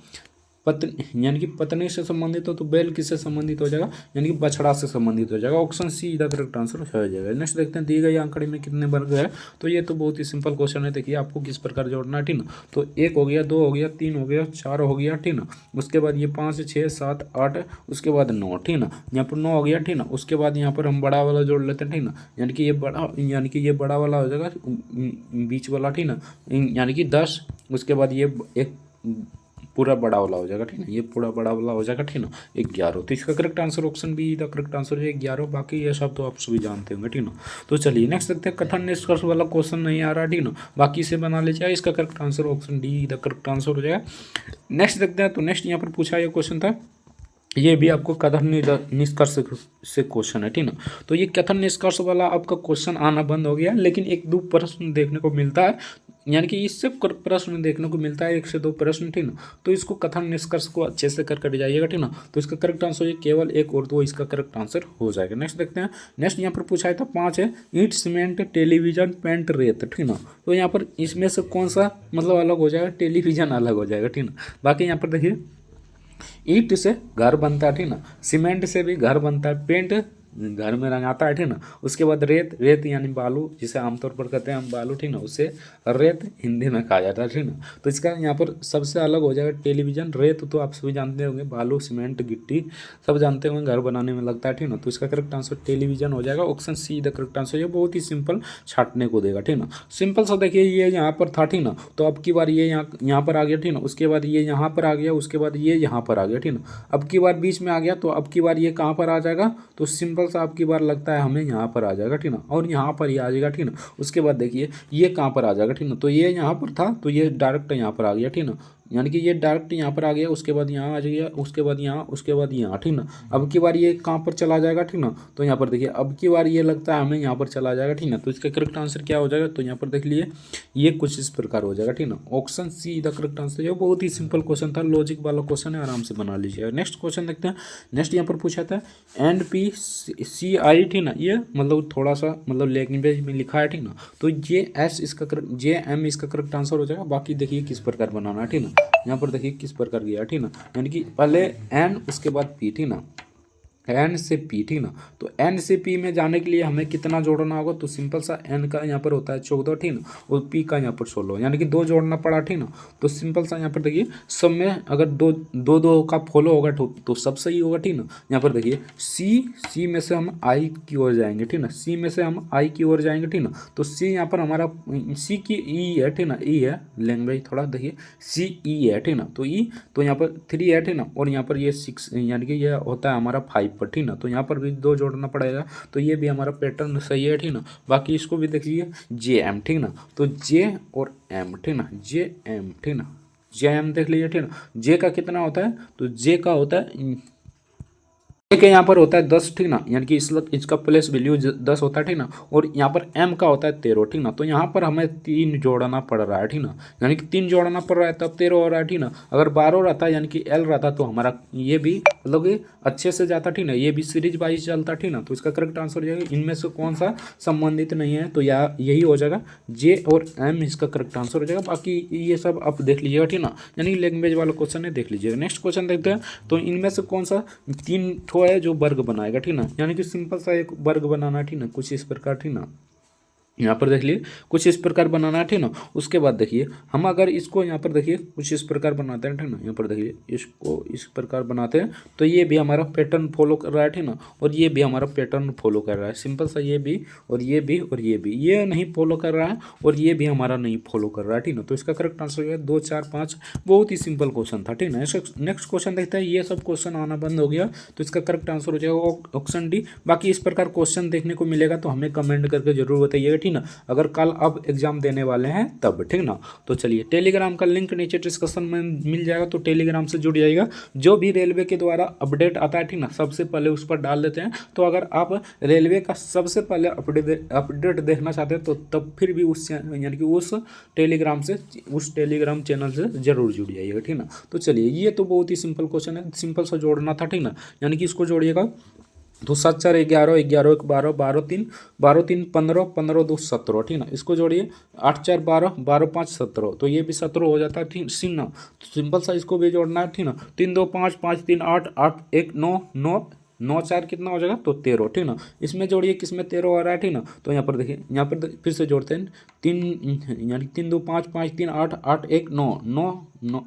पत्नी यानी कि पत्नी से संबंधित हो तो बैल किससे संबंधित हो जाएगा, यानी कि बछड़ा से संबंधित हो जाएगा। ऑप्शन सी इधर करेक्ट आंसर हो जाएगा। नेक्स्ट देखते हैं। दी गई आंकड़े में कितने वर्ग है, तो ये तो बहुत ही सिंपल क्वेश्चन है। देखिए आपको किस प्रकार जोड़ना है, ठीक ना। तो 1 हो गया, 2 हो गया, 3 हो गया, 4 हो गया, ठीक ना। उसके बाद ये 5 6 7 8, उसके बाद 9, ठीक ना। यहाँ पर 9 हो गया, ठीक ना। उसके बाद यहाँ पर हम बड़ा वाला जोड़ लेते हैं, ठीक ना। यानी कि ये बड़ा वाला हो जाएगा, बीच वाला, ठीक ना। यानी कि 10, उसके बाद ये एक पूरा बड़ा वाला हो जाएगा, ठीक है। ये पूरा बड़ा वाला हो जाएगा, ठीक ना। 11, तो इसका correct answer option be the correct answer है 11। बाकी ये सब तो आप सभी जानते होंगे, ठीक ना। तो चलिए नेक्स्ट देखते हैं। कथन निष्कर्ष वाला क्वेश्चन नहीं आ रहा, ठीक ना। बाकी इसे बना लीजिए। इसका correct answer option D the correct answer हो जाएगा। नेक्स्ट देखते हैं। तो नेक्स्ट यहाँ पर पूछा ये क्वेश्चन था ये भी आपको कथन निष्कर्ष से क्वेश्चन है, ठीक ना। तो ये कथन निष्कर्ष वाला आपका क्वेश्चन आना बंद हो गया, लेकिन एक दो प्रश्न देखने को मिलता है, यानी कि इससे प्रश्न देखने को मिलता है, एक से दो प्रश्न, ठीक ना। तो इसको कथन निष्कर्ष को अच्छे से कर जाइएगा, ठीक ना। तो इसका करेक्ट आंसर ये केवल एक और दो इसका करेक्ट आंसर हो जाएगा। नेक्स्ट देखते हैं। नेक्स्ट यहाँ पर पूछा है था 5 है, ईंट सीमेंट टेलीविजन पेंट रेत, ठीक ना। तो यहाँ पर इसमें से कौन सा मतलब अलग हो जाएगा, टेलीविजन अलग हो जाएगा, ठीक ना। बाकी यहाँ पर देखिए, ईंट से घर बनता है, ठीक ना। सीमेंट से भी घर बनता है, पेंट घर में रंगाता है, ठीक ना। उसके बाद रेत, रेत यानी बालू, जिसे आमतौर पर कहते हैं हम बालू, ठीक ना, उससे रेत हिंदी में कहा जाता है, ठीक ना। तो इसका यहाँ पर सबसे अलग हो जाएगा टेलीविजन। रेत तो आप सभी जानते होंगे, बालू सीमेंट गिट्टी सब जानते होंगे, घर बनाने में लगता है, ठीक ना। तो इसका करेक्ट आंसर टेलीविजन हो जाएगा। Option see the correct answer. ये बहुत ही सिंपल छाटने को देगा, ठीक ना। सिंपल सा देखिए, ये यहाँ पर था, ठीक ना। तो अब की बार ये यहाँ पर आ गया, ठीक ना। उसके बाद ये यहाँ पर आ गया, उसके बाद ये यहाँ पर आ गया, ठीक ना। अब की बार बीच में आ गया, तो अब की बार ये कहाँ पर आ जाएगा, तो सिंपल सा अब की बार लगता है हमें यहाँ पर आ जाएगा, ठीक ना। और यहाँ पर ही आ जाएगा, ठीक ना। उसके बाद देखिए ये कहाँ पर आ जाएगा, ठीक ना। तो ये यहाँ पर था, तो ये डायरेक्ट यहाँ पर आ गया, ठीक ना। यानी कि ये डायरेक्ट यहाँ पर आ गया, उसके बाद यहाँ आ जाएगा, उसके बाद यहाँ, उसके बाद यहाँ, ठीक ना। अब की बार ये कहाँ पर चला जाएगा, ठीक ना। तो यहाँ पर देखिए अब की बार ये लगता है हमें यहाँ पर चला जाएगा, ठीक ना। तो इसका करेक्ट आंसर क्या हो जाएगा, तो यहाँ पर देख लिए ये कुछ इस प्रकार हो जाएगा, ठीक ना। Option see the correct answer. ये बहुत ही सिंपल क्वेश्चन था, लॉजिक वाला क्वेश्चन है, आराम से बना लीजिएगा। नेक्स्ट क्वेश्चन देखते हैं। नेक्स्ट यहाँ पर पूछा था NPCI, ठीक ना। ये मतलब थोड़ा सा मतलब लैंग्वेज में लिखा है, ठीक ना। तो JS इसका JM इसका करेक्ट आंसर हो जाएगा। बाकी देखिए किस प्रकार बनाना है, ठीक ना। यहाँ पर देखिए किस प्रकार गया, ठीक ना। यानी कि पहले N उसके बाद P, ठीक ना। एन से पी, ठीक ना। तो एन से पी में जाने के लिए हमें कितना जोड़ना होगा, तो सिंपल सा एन का यहाँ पर होता है 14, ठीक ना। और पी का यहाँ पर 16, यानी कि 2 जोड़ना पड़ा, ठीक ना। तो सिंपल सा यहाँ पर देखिए सब में अगर दो का फॉलो होगा तो सब सही होगा, ठीक ना। यहाँ पर देखिए सी में से हम आई की ओर जाएंगे, ठीक ना। सी में से हम आई की ओर जाएंगे, ठीक ना। तो सी यहाँ पर हमारा सी की ई है, ठीक ना। ई है, लैंग्वेज थोड़ा देखिए, सी ई है, ठीक ना। तो ई तो यहाँ पर 3 है, ठीक ना। और यहाँ पर ये 6, यानी कि यह होता है हमारा 5 पर, ठीक ना। तो यहाँ पर भी 2 जोड़ना पड़ेगा, तो ये भी हमारा पैटर्न सही है, ठीक ना। बाकी इसको भी देख लीजिए JM, ठीक ना। तो जे और एम, ठीक ना, JM, ठीक ना। JM देख लीजिए, ठीक ना। जे का कितना होता है, तो जे का होता है के यहाँ पर होता है 10, ठीक ना। यानी कि इसका प्लेस वैल्यू 10 होता है, ठीक ना। और यहाँ पर M का होता है 13, ठीक ना। तो यहाँ पर हमें 3 जोड़ना पड़ रहा है, ठीक ना। यानी कि 3 जोड़ना पड़ रहा है तब 13 हो रहा है, ठीक ना। अगर 12 रहता यानी कि L रहता तो हमारा ये भी मतलब कि अच्छे से जाता, ठीक ना। ये भी सीरीज वाइज चलता, ठीक ना। तो इसका करेक्ट आंसर हो जाएगा इनमें से कौन सा संबंधित नहीं है, तो यही हो जाएगा J और M इसका करेक्ट आंसर हो जाएगा। बाकी ये सब आप देख लीजिएगा, ठीक ना। यानी लैंग्वेज वाला क्वेश्चन है, देख लीजिएगा। नेक्स्ट क्वेश्चन देखते हैं। तो इनमें से कौन सा 3 ठो है जो वर्ग बनाएगा, ठीक ना। यानी कि सिंपल सा एक वर्ग बनाना, ठीक ना, कुछ इस प्रकार, ठीक ना। यहाँ पर देख लिए कुछ इस प्रकार बनाना है, ठीक ना। उसके बाद देखिए हम अगर इसको यहाँ पर देखिए कुछ इस प्रकार बनाते हैं, ठीक ना। यहाँ पर देखिए इसको इस प्रकार बनाते हैं, तो ये भी हमारा पैटर्न फॉलो कर रहा है, ठीक ना। और ये भी हमारा पैटर्न फॉलो कर रहा है, सिंपल सा ये भी और ये भी और ये भी, ये नहीं फॉलो कर रहा है और ये भी हमारा नहीं फॉलो कर रहा है, ठीक ना। तो इसका करेक्ट आंसर है 2, 4, 5। बहुत ही सिंपल क्वेश्चन था, ठीक ना। नेक्स्ट क्वेश्चन देखते हैं। ये सब क्वेश्चन आना बंद हो गया, तो इसका करेक्ट आंसर हो जाएगा ऑप्शन डी। बाकी इस प्रकार क्वेश्चन देखने को मिलेगा तो हमें कमेंट करके जरूर बताइएगा, ठीक ना। अगर कल अब एग्जाम देने वाले हैं तब, ठीक ना। तो चलिए टेलीग्राम का लिंक नीचे डिस्क्रिप्शन में मिल जाएगा, तो टेलीग्राम से जुड़ जाइएगा। जो भी रेलवे के द्वारा अपडेट आता है, ठीक ना, सबसे पहले उस पर डाल देते हैं। तो अगर आप रेलवे का सबसे पहले अपडेट देखना चाहते हैं तो तब फिर भी उस यानी कि उस टेलीग्राम चैनल से जरूर जुड़ जाइएगा, ठीक ना। तो चलिए ये तो बहुत ही सिंपल क्वेश्चन है, सिंपल सा जोड़ना था, ठीक ना। यानी कि इसको जोड़िएगा तो 7, 4, 11, 11, 1, 12, 12, 3, 12, 3, 15, 15, 2, 17, ठीक ना। इसको जोड़िए 8, 4, 12, 12, 5, 17, तो ये भी 17 हो जाता है, ठीक ना। तो सिंपल सा इसको भी जोड़ना है, ठीक ना। 3, 2, 5, 5, 3, 8, 8, 1, 9, 9, 9, 4 कितना हो जाएगा, तो 13, ठीक ना। इसमें जोड़िए किसमें 13 हो रहा है, ठीक ना। तो यहाँ पर देखिए, यहाँ पर फिर से जोड़ते हैं 3, यानी 3, 2, 5, 5, 3, 8, 8, 1, 9, 9, 9,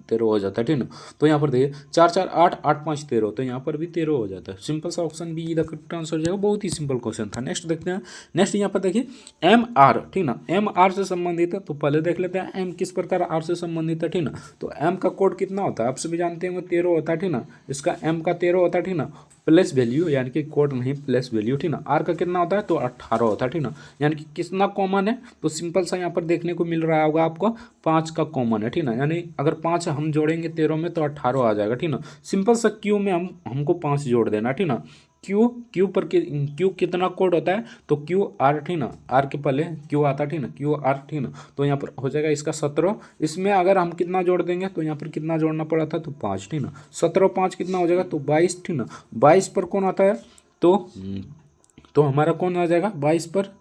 13 हो जाता है, ठीक ना। तो यहाँ पर देखिए 4, 4, 8, 8, 5, 13, तो यहाँ पर भी 13 हो जाता है। सिंपल सा option be the correct answer हो जाएगा। बहुत ही सिंपल क्वेश्चन था। नेक्स्ट देखते हैं। नेक्स्ट यहाँ पर देखिए MR, ठीक ना। MR से संबंधित है, तो पहले देख लेते हैं M किस प्रकार R से संबंधित है, ठीक ना। तो M का कोड कितना होता है, आप सभी जानते होंगे 13 होता है, ठीक ना। इसका M का 13 होता है, ठीक ना। प्लस वैल्यू, यानी कि कोड नहीं प्लस वैल्यू, ठीक ना। आर का कितना होता है तो 18 होता है, ठीक ना। यानी कि कितना कॉमन है तो सिंपल सा यहाँ पर देखने को मिल रहा होगा आपको 5 का कॉमन है, ठीक ना। यानी अगर 5 हम जोड़ेंगे 13 में तो 18 आ जाएगा, ठीक ना। सिंपल सा क्यू में हमको 5 जोड़ देना, ठीक ना। क्यू क्यू पर क्यू कितना कोड होता है तो क्यू आर, ठीक ना। आर के पहले क्यू आता है, ठीक ना, क्यू आर, ठीक ना। तो यहाँ पर हो जाएगा इसका 17। इसमें अगर हम कितना जोड़ देंगे तो यहाँ पर कितना जोड़ना पड़ा था तो 5, ठीक ना। 17 5 कितना हो जाएगा तो 22, ठीक ना। 22 पर कौन आता है तो हमारा कौन आ जाएगा 22 पर,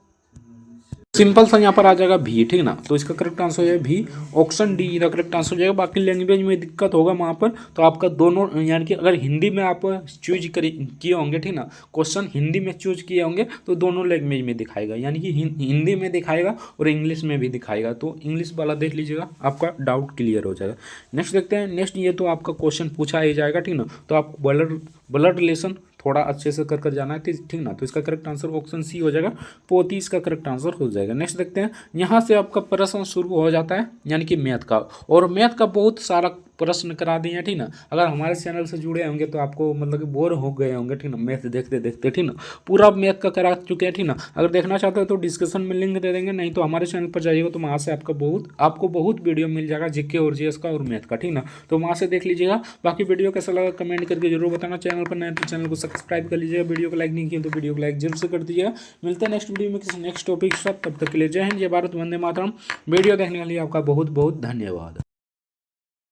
सिंपल सा यहाँ पर आ जाएगा भी, ठीक ना। तो इसका करेक्ट आंसर हो जाएगा भी, ऑप्शन डी का करेक्ट आंसर हो जाएगा। बाकी लैंग्वेज में दिक्कत होगा वहाँ पर, तो आपका दोनों, यानी कि अगर हिंदी में आप चूज किए होंगे, ठीक ना, क्वेश्चन हिंदी में चूज किए होंगे तो दोनों लैंग्वेज में दिखाएगा, यानी कि हिंदी में दिखाएगा और इंग्लिश में भी दिखाएगा। तो इंग्लिश वाला देख लीजिएगा, आपका डाउट क्लियर हो जाएगा। नेक्स्ट देखते हैं। नेक्स्ट ये तो आपका क्वेश्चन पूछा ही जाएगा, ठीक ना। तो आप ब्लड रिलेशन थोड़ा अच्छे से कर जाना है, ठीक ना। तो इसका करेक्ट आंसर ऑप्शन सी हो जाएगा, 35 का करेक्ट आंसर हो जाएगा। नेक्स्ट देखते हैं। यहाँ से आपका प्रश्न शुरू हो जाता है, यानी कि मैथ का, और मैथ का बहुत सारा प्रश्न करा दिए हैं, ठीक ना। अगर हमारे चैनल से जुड़े होंगे तो आपको मतलब कि बोर हो गए होंगे, ठीक ना, मैथ देखते देखते, ठीक ना। पूरा मैथ का करा चुके हैं, ठीक ना। अगर देखना चाहते हो तो डिस्क्रिप्शन में लिंक दे देंगे, नहीं तो हमारे चैनल पर जाइएगा तो वहाँ से आपको बहुत वीडियो मिल जाएगा जीके और जीएस का और मैथ का, ठीक ना। तो वहाँ से देख लीजिएगा। बाकी वीडियो कैसा लगा कमेंट करके जरूर बताना। चैनल पर नए तो चैनल को सब्सक्राइब कर लीजिएगा। वीडियो को लाइक नहीं किया तो वीडियो को लाइक जरूर से कर दीजिएगा। मिलते हैं नेक्स्ट वीडियो में किसी नेक्स्ट टॉपिक के साथ। तब तक के लिए जय हिंद, जय भारत, वंदे मातरम। वीडियो देखने के लिए आपका बहुत बहुत धन्यवाद।